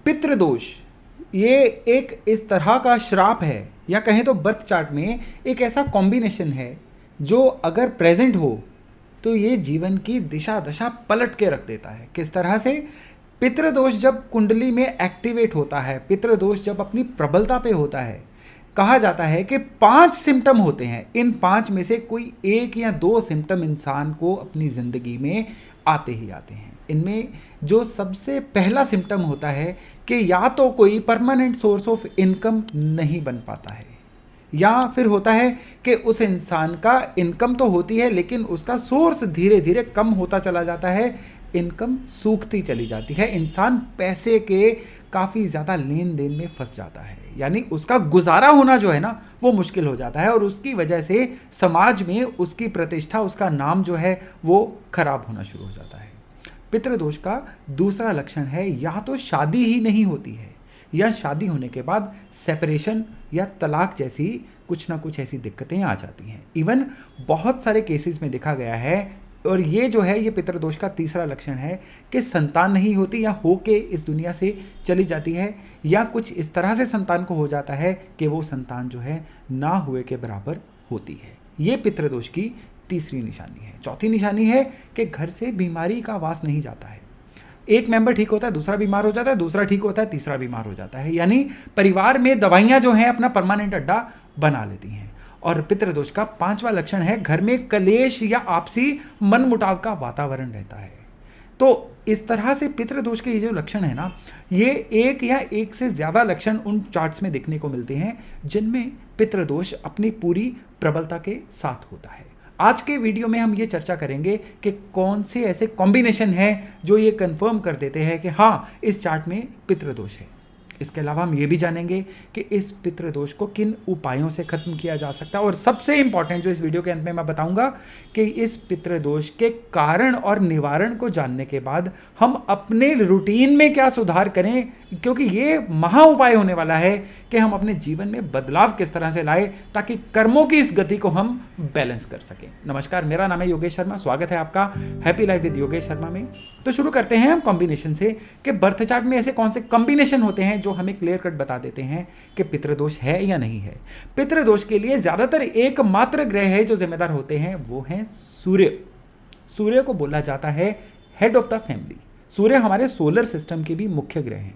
पितृदोष ये एक इस तरह का श्राप है, या कहें तो बर्थ चार्ट में एक ऐसा कॉम्बिनेशन है जो अगर प्रेजेंट हो तो ये जीवन की दिशा दशा पलट के रख देता है। किस तरह से? पितृदोष जब कुंडली में एक्टिवेट होता है, पितृदोष जब अपनी प्रबलता पे होता है, कहा जाता है कि 5 सिम्टम होते हैं। इन 5 में से कोई 1 या 2 सिम्टम इंसान को अपनी ज़िंदगी में आते ही आते हैं। इनमें जो सबसे पहला सिम्टम होता है कि या तो कोई परमानेंट सोर्स ऑफ इनकम नहीं बन पाता है, या फिर होता है कि उस इंसान का इनकम तो होती है लेकिन उसका सोर्स धीरे धीरे कम होता चला जाता है, इनकम सूखती चली जाती है, इंसान पैसे के काफ़ी ज़्यादा लेन देन में फंस जाता है, यानी उसका गुजारा होना जो है ना वो मुश्किल हो जाता है, और उसकी वजह से समाज में उसकी प्रतिष्ठा, उसका नाम जो है वो खराब होना शुरू हो जाता है। पितृदोष का दूसरा लक्षण है या तो शादी ही नहीं होती है, या शादी होने के बाद सेपरेशन या तलाक जैसी कुछ ना कुछ ऐसी दिक्कतें आ जाती हैं। इवन बहुत सारे केसेस में देखा गया है, और ये जो है ये पितृदोष का तीसरा लक्षण है कि संतान नहीं होती, या हो के इस दुनिया से चली जाती है, या कुछ इस तरह से संतान को हो जाता है कि वो संतान जो है ना हुए के बराबर होती है। ये पितृदोष की तीसरी निशानी है। चौथी निशानी है कि घर से बीमारी का वास नहीं जाता है। एक मेंबर ठीक होता है, दूसरा बीमार हो जाता है, दूसरा ठीक होता है, तीसरा बीमार हो जाता है, यानी परिवार में दवाइयां जो हैं अपना परमानेंट अड्डा बना लेती हैं। और पितृदोष का 5वां लक्षण है घर में कलेश या आपसी मनमुटाव का वातावरण रहता है। तो इस तरह से पितृदोष के ये जो लक्षण है ना, ये एक या एक से ज्यादा लक्षण उन चार्ट्स में देखने को मिलते हैं जिनमें पितृदोष अपनी पूरी प्रबलता के साथ होता है। आज के वीडियो में हम ये चर्चा करेंगे कि कौन से ऐसे कॉम्बिनेशन हैं जो ये कंफर्म कर देते हैं कि हाँ, इस चार्ट में पितृदोष है। इसके अलावा हम ये भी जानेंगे कि इस पितृदोष को किन उपायों से खत्म किया जा सकता है, और सबसे इंपॉर्टेंट जो इस वीडियो के अंत में मैं बताऊंगा कि इस पितृदोष के कारण और निवारण को जानने के बाद हम अपने रूटीन में क्या सुधार करें, क्योंकि ये महा उपाय होने वाला है कि हम अपने जीवन में बदलाव किस तरह से लाए ताकि कर्मों की इस गति को हम बैलेंस कर सकें। नमस्कार, मेरा नाम है योगेश शर्मा, स्वागत है आपका happy life with Yogesh Sharma में। तो शुरू करते हैं हम कॉम्बिनेशन से कि बर्थ चार्ट में ऐसे कौन से कॉम्बिनेशन होते हैं जो हमें क्लियर कट बता देते हैं कि पितृदोष है या नहीं है। पितृदोष के लिए ज्यादातर एकमात्र ग्रह है जो जिम्मेदार होते हैं, वो है सूर्य। सूर्य को बोला जाता है हेड ऑफ द फैमिली। सूर्य हमारे सोलर सिस्टम के भी मुख्य ग्रह हैं।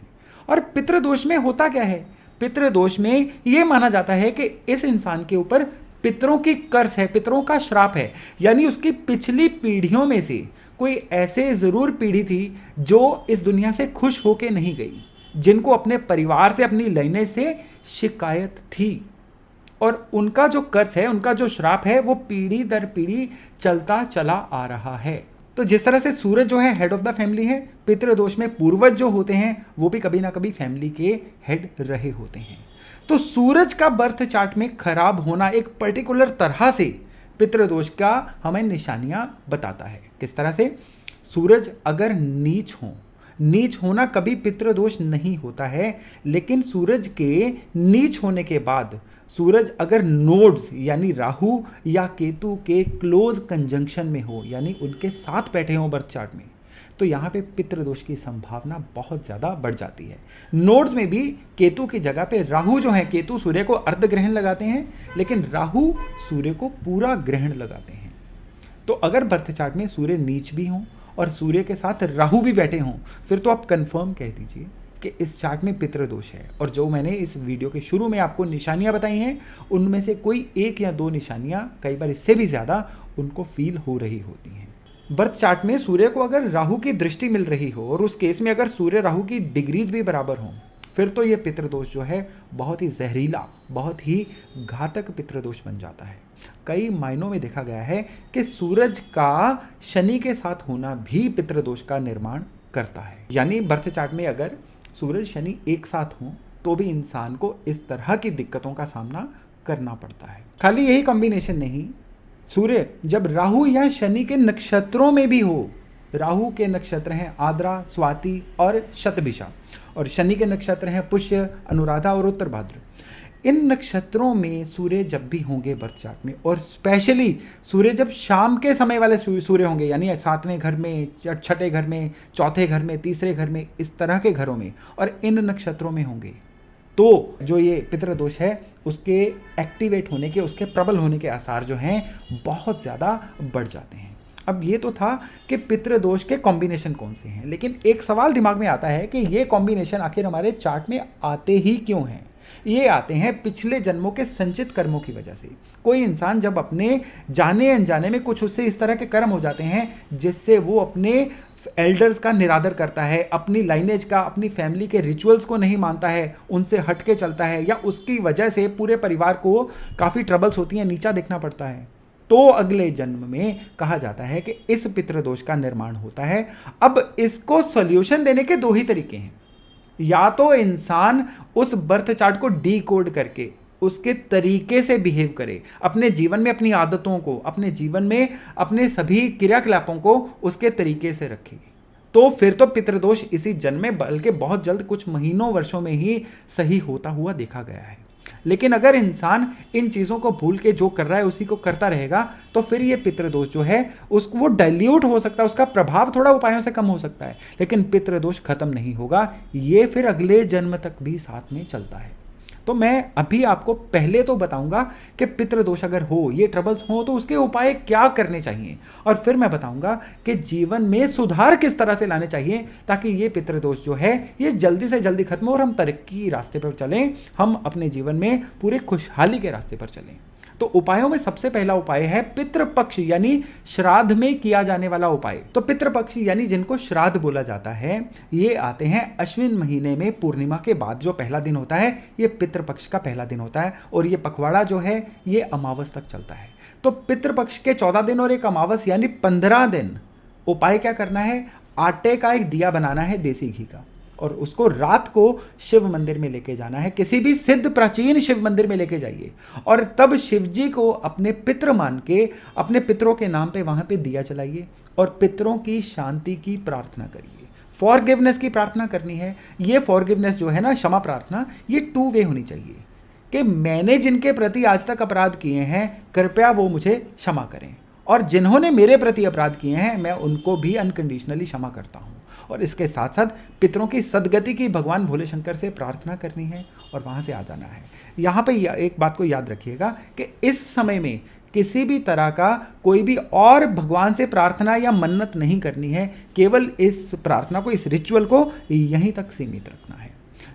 और पितृदोष में होता क्या है? पितृदोष में यह माना जाता है कि इस इंसान के ऊपर पितरों की कर्स है, पितरों का श्राप है, यानी उसकी पिछली पीढ़ियों में से कोई ऐसे जरूर पीढ़ी थी जो इस दुनिया से खुश होके नहीं गई, जिनको अपने परिवार से, अपनी लाइनें से शिकायत थी, और उनका जो कर्स है, उनका जो श्राप है, वो पीढ़ी दर पीढ़ी चलता चला आ रहा है। तो जिस तरह से सूरज जो है हेड ऑफ द फैमिली है, पितृदोष में पूर्वज जो होते हैं वो भी कभी ना कभी फैमिली के हेड रहे होते हैं। तो सूरज का बर्थ चार्ट में खराब होना एक पर्टिकुलर तरह से पितृदोष का हमें निशानियां बताता है। किस तरह से? सूरज अगर नीच हो, नीच होना कभी पितृदोष नहीं होता है, लेकिन सूरज के नीच होने के बाद सूरज अगर नोड्स यानी राहु या केतु के क्लोज कंजंक्शन में हो, यानी उनके साथ बैठे हों बर्थ चार्ट में, तो यहाँ पे पितृदोष की संभावना बहुत ज़्यादा बढ़ जाती है। नोड्स में भी केतु की जगह पे राहु जो है, केतु सूर्य को अर्ध ग्रहण लगाते हैं लेकिन राहु सूर्य को पूरा ग्रहण लगाते हैं। तो अगर बर्थ चार्ट में सूर्य नीच भी हों और सूर्य के साथ राहु भी बैठे हों, फिर तो आप कंफर्म कह दीजिए कि इस चार्ट में पितृदोष है। और जो मैंने इस वीडियो के शुरू में आपको निशानियां बताई हैं, उनमें से कोई 1 या 2 निशानियां, कई बार इससे भी ज़्यादा, उनको फील हो रही होती हैं। बर्थ चार्ट में सूर्य को अगर राहु की दृष्टि मिल रही हो, और उस केस में अगर सूर्य राहु की डिग्रीज भी बराबर हों, फिर तो ये पितृदोष जो है बहुत ही जहरीला, बहुत ही घातक पितृदोष बन जाता है। कई मायनों में देखा गया है कि सूरज का शनि के साथ होना भी पितृदोष का निर्माण करता है। यानी बर्थ चार्ट में अगर सूरज शनि एक साथ हों तो भी इंसान को इस तरह की दिक्कतों का सामना करना पड़ता है। खाली यही कॉम्बिनेशन नहीं, सूर्य जब राहु या शनि के नक्षत्रों में भी हो, राहु के नक्षत्र हैं आद्रा, स्वाति और शतभिषा, और शनि के नक्षत्र हैं पुष्य, अनुराधा और उत्तरभाद्र। इन नक्षत्रों में सूर्य जब भी होंगे बर्थ चार्ट में, और स्पेशली सूर्य जब शाम के समय वाले सूर्य होंगे, यानी 7वें घर में, 6ठे घर में, 4थे घर में, 3रे घर में, इस तरह के घरों में और इन नक्षत्रों में होंगे, तो जो ये पितृदोष है उसके एक्टिवेट होने के, उसके प्रबल होने के आसार जो हैं बहुत ज़्यादा बढ़ जाते हैं। अब ये तो था कि पितृदोष के कॉम्बिनेशन कौन से हैं, लेकिन एक सवाल दिमाग में आता है कि ये कॉम्बिनेशन आखिर हमारे चार्ट में आते ही क्यों हैं। ये आते हैं पिछले जन्मों के संचित कर्मों की वजह से। कोई इंसान जब अपने जाने अनजाने में कुछ उससे इस तरह के कर्म हो जाते हैं जिससे वो अपने एल्डर्स का निरादर करता है, अपनी लाइनेज का, अपनी फैमिली के रिचुअल्स को नहीं मानता है, उनसे हट के चलता है, या उसकी वजह से पूरे परिवार को काफ़ी ट्रबल्स होती हैं, नीचा देखना पड़ता है, तो अगले जन्म में कहा जाता है कि इस पितृदोष का निर्माण होता है। अब इसको सॉल्यूशन देने के 2 ही तरीके हैं। या तो इंसान उस बर्थ चार्ट को डीकोड करके उसके तरीके से बिहेव करे, अपने जीवन में अपनी आदतों को, अपने जीवन में अपने सभी क्रियाकलापों को उसके तरीके से रखे, तो फिर तो पितृदोष इसी जन्म में, बल्कि बहुत जल्द, कुछ महीनों वर्षों में ही सही होता हुआ देखा गया है। लेकिन अगर इंसान इन चीज़ों को भूल के जो कर रहा है उसी को करता रहेगा, तो फिर ये पितृदोष जो है उसको वो डाइल्यूट हो सकता है, उसका प्रभाव थोड़ा उपायों से कम हो सकता है, लेकिन पितृदोष खत्म नहीं होगा, ये फिर अगले जन्म तक भी साथ में चलता है। तो मैं अभी आपको पहले तो बताऊंगा कि पितृदोष अगर हो, ये ट्रबल्स हो, तो उसके उपाय क्या करने चाहिए, और फिर मैं बताऊंगा कि जीवन में सुधार किस तरह से लाने चाहिए ताकि ये पितृदोष जो है ये जल्दी से जल्दी खत्म हो और हम तरक्की रास्ते पर चलें, हम अपने जीवन में पूरे खुशहाली के रास्ते पर चलें। तो उपायों में सबसे पहला उपाय है पितृपक्ष, यानी श्राद्ध में किया जाने वाला उपाय। तो पितृपक्ष यानी जिनको श्राद्ध बोला जाता है, ये आते हैं अश्विन महीने में पूर्णिमा के बाद जो पहला दिन होता है, ये पितृपक्ष का पहला दिन होता है, और ये पखवाड़ा जो है ये अमावस तक चलता है। तो पितृपक्ष के 14 दिन और एक अमावस यानी 15 दिन उपाय क्या करना है, आटे का एक दिया बनाना है देसी घी का, और उसको रात को शिव मंदिर में लेके जाना है, किसी भी सिद्ध प्राचीन शिव मंदिर में लेके जाइए, और तब शिव जी को अपने पितृ मान के अपने पितरों के नाम पे वहां पे दिया जलाइए और पितरों की शांति की प्रार्थना करिए। फॉरगिवनेस की प्रार्थना करनी है। ये फॉरगिवनेस जो है ना, क्षमा प्रार्थना, ये 2 वे होनी चाहिए कि मैंने जिनके प्रति आज तक अपराध किए हैं कृपया वो मुझे क्षमा करें, और जिन्होंने मेरे प्रति अपराध किए हैं मैं उनको भी अनकंडीशनली क्षमा करता हूँ। और इसके साथ साथ पितरों की सदगति की भगवान भोले शंकर से प्रार्थना करनी है और वहाँ से आ जाना है। यहाँ पे एक बात को याद रखिएगा कि इस समय में किसी भी तरह का कोई भी और भगवान से प्रार्थना या मन्नत नहीं करनी है, केवल इस प्रार्थना को, इस रिचुअल को यहीं तक सीमित रखना है।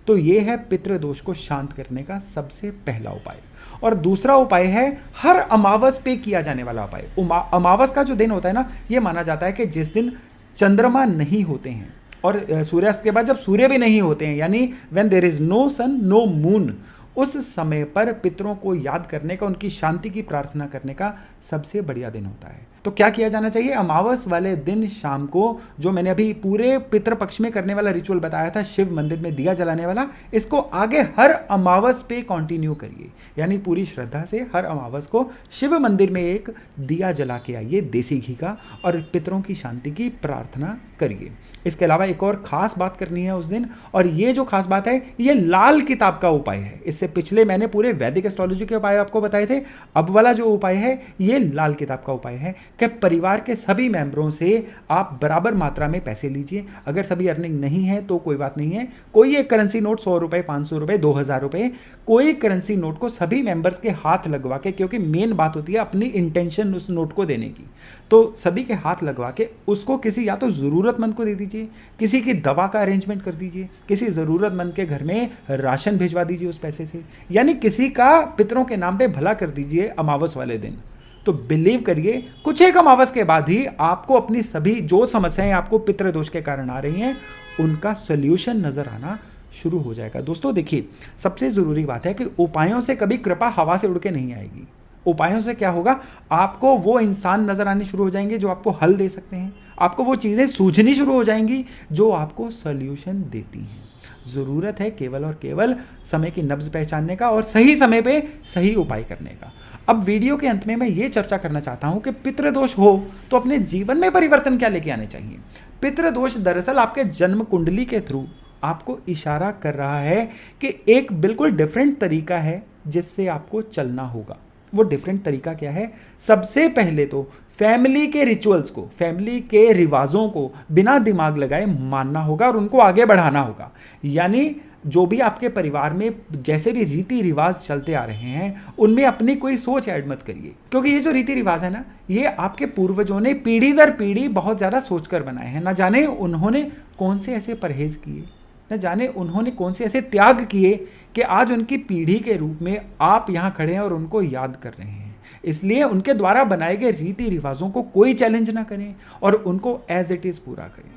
तो ये है पितृदोष को शांत करने का सबसे पहला उपाय। और दूसरा उपाय है हर अमावस पे किया जाने वाला उपाय। अमावस का जो दिन होता है ना, ये माना जाता है कि जिस दिन चंद्रमा नहीं होते हैं और सूर्यास्त के बाद जब सूर्य भी नहीं होते हैं, यानी when there is no sun no moon, उस समय पर पितरों को याद करने का, उनकी शांति की प्रार्थना करने का सबसे बढ़िया दिन होता है। तो क्या किया जाना चाहिए, अमावस वाले दिन शाम को, जो मैंने अभी पूरे पितृपक्ष में करने वाला रिचुअल बताया था, शिव मंदिर में दिया जलाने वाला, इसको आगे हर अमावस पे कंटिन्यू करिए, यानी पूरी श्रद्धा से हर अमावस को शिव मंदिर में एक दिया जला के आइए देसी घी का, और पितरों की शांति की प्रार्थना करिए। इसके अलावा एक और खास बात करनी है उस दिन, और ये जो खास बात है ये लाल किताब का उपाय है। इससे पिछले मैंने पूरे वैदिक एस्ट्रोलॉजी के उपाय आपको बताए थे, अब वाला जो उपाय है ये लाल किताब का उपाय है कि परिवार के सभी मेंबरों से आप बराबर मात्रा में पैसे लीजिए। अगर सभी अर्निंग नहीं है तो कोई बात नहीं है, कोई एक करेंसी नोट 100 रुपये, 500 रुपये, 2000 रुपये, कोई करेंसी नोट को सभी मेंबर्स के हाथ लगवा के, क्योंकि मेन बात होती है अपनी इंटेंशन उस नोट को देने की, तो सभी के हाथ लगवा के उसको किसी या तो ज़रूरतमंद को दे दीजिए, किसी की दवा का अरेंजमेंट कर दीजिए, किसी ज़रूरतमंद के घर में राशन भिजवा दीजिए उस पैसे से, यानी किसी का पितरों के नाम पे भला कर दीजिए अमावस वाले दिन। तो बिलीव करिए कुछ एक अमावस के बाद ही आपको अपनी सभी जो समस्याएं आपको पितृदोष के कारण आ रही हैं उनका सोल्यूशन नजर आना शुरू हो जाएगा। दोस्तों देखिए, सबसे ज़रूरी बात है कि उपायों से कभी कृपा हवा से उड़ के नहीं आएगी। उपायों से क्या होगा, आपको वो इंसान नजर आने शुरू हो जाएंगे जो आपको हल दे सकते हैं, आपको वो चीज़ें सूझनी शुरू हो जाएंगी जो आपको सोल्यूशन देती हैं। ज़रूरत है केवल और केवल समय की नब्ज पहचानने का और सही समय पे सही उपाय करने का। अब वीडियो के अंत में मैं ये चर्चा करना चाहता हूँ कि पितृदोष हो तो अपने जीवन में परिवर्तन क्या लेके आने चाहिए। पितृदोष दरअसल आपके जन्म कुंडली के थ्रू आपको इशारा कर रहा है कि एक बिल्कुल डिफरेंट तरीका है जिससे आपको चलना होगा। वो डिफरेंट तरीका क्या है? सबसे पहले तो फैमिली के रिचुअल्स को, फैमिली के रिवाजों को बिना दिमाग लगाए मानना होगा और उनको आगे बढ़ाना होगा। यानी जो भी आपके परिवार में जैसे भी रीति रिवाज चलते आ रहे हैं, उनमें अपनी कोई सोच ऐड मत करिए, क्योंकि ये जो रीति रिवाज है ना, ये आपके पूर्वजों ने पीढ़ी दर पीढ़ी बहुत ज़्यादा सोचकर बनाए हैं। ना जाने उन्होंने कौन से ऐसे परहेज किए, न जाने उन्होंने कौन से ऐसे त्याग किए कि आज उनकी पीढ़ी के रूप में आप यहाँ खड़े हैं और उनको याद कर रहे हैं। इसलिए उनके द्वारा बनाए गए रीति रिवाजों को कोई चैलेंज ना करें और उनको एज इट इज़ पूरा करें।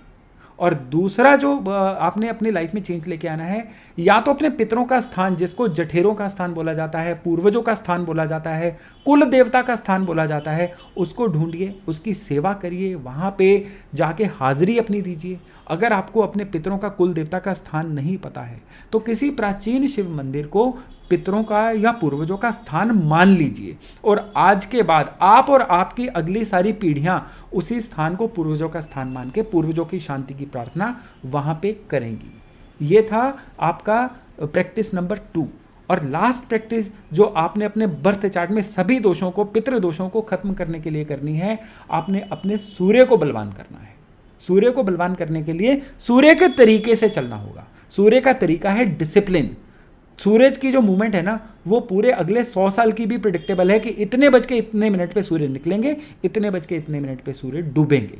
और दूसरा जो आपने अपनी लाइफ में चेंज लेके आना है, या तो अपने पितरों का स्थान, जिसको जठेरों का स्थान बोला जाता है, पूर्वजों का स्थान बोला जाता है, कुल देवता का स्थान बोला जाता है, उसको ढूंढिए, उसकी सेवा करिए, वहाँ पे जाके हाजिरी अपनी दीजिए। अगर आपको अपने पितरों का, कुल देवता का स्थान नहीं पता है तो किसी प्राचीन शिव मंदिर को पितरों का या पूर्वजों का स्थान मान लीजिए, और आज के बाद आप और आपकी अगली सारी पीढ़ियां उसी स्थान को पूर्वजों का स्थान मान के पूर्वजों की शांति की प्रार्थना वहां पे करेंगी। ये था आपका प्रैक्टिस नंबर 2। और लास्ट प्रैक्टिस जो आपने अपने बर्थ चार्ट में सभी दोषों को, पितृ दोषों को खत्म करने के लिए करनी है, आपने अपने सूर्य को बलवान करना है। सूर्य को बलवान करने के लिए सूर्य के तरीके से चलना होगा। सूर्य का तरीका है डिसिप्लिन। सूरज की जो मूवमेंट है ना, वो पूरे अगले 100 साल की भी प्रिडिक्टेबल है कि इतने बज के इतने मिनट पे सूर्य निकलेंगे, इतने बज के इतने मिनट पे सूर्य डूबेंगे।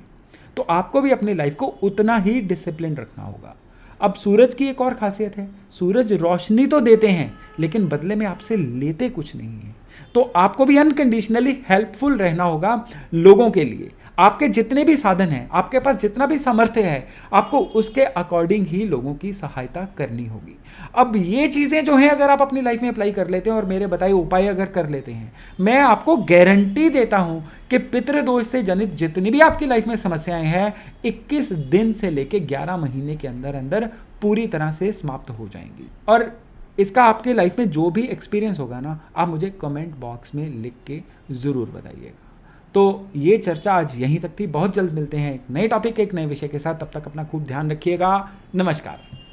तो आपको भी अपनी लाइफ को उतना ही डिसिप्लिन रखना होगा। अब सूरज की एक और खासियत है, सूरज रोशनी तो देते हैं लेकिन बदले में आपसे लेते कुछ नहीं है। तो आपको भी अनकंडीशनली हेल्पफुल रहना होगा लोगों के लिए। आपके जितने भी साधन हैं, आपके पास जितना भी सामर्थ्य है, आपको उसके अकॉर्डिंग ही लोगों की सहायता करनी होगी। अब ये चीज़ें जो हैं, अगर आप अपनी लाइफ में अप्लाई कर लेते हैं और मेरे बताए उपाय अगर कर लेते हैं, मैं आपको गारंटी देता हूं कि पितृदोष से जनित जितनी भी आपकी लाइफ में समस्याएं हैं, 21 दिन से लेके 11 महीने के अंदर अंदर पूरी तरह से समाप्त हो जाएंगी। और इसका आपके लाइफ में जो भी एक्सपीरियंस होगा ना, आप मुझे कमेंट बॉक्स में लिख के ज़रूर बताइएगा। तो ये चर्चा आज यहीं तक थी। बहुत जल्द मिलते हैं एक नए टॉपिक, एक नए विषय के साथ। तब तक अपना खूब ध्यान रखिएगा। नमस्कार।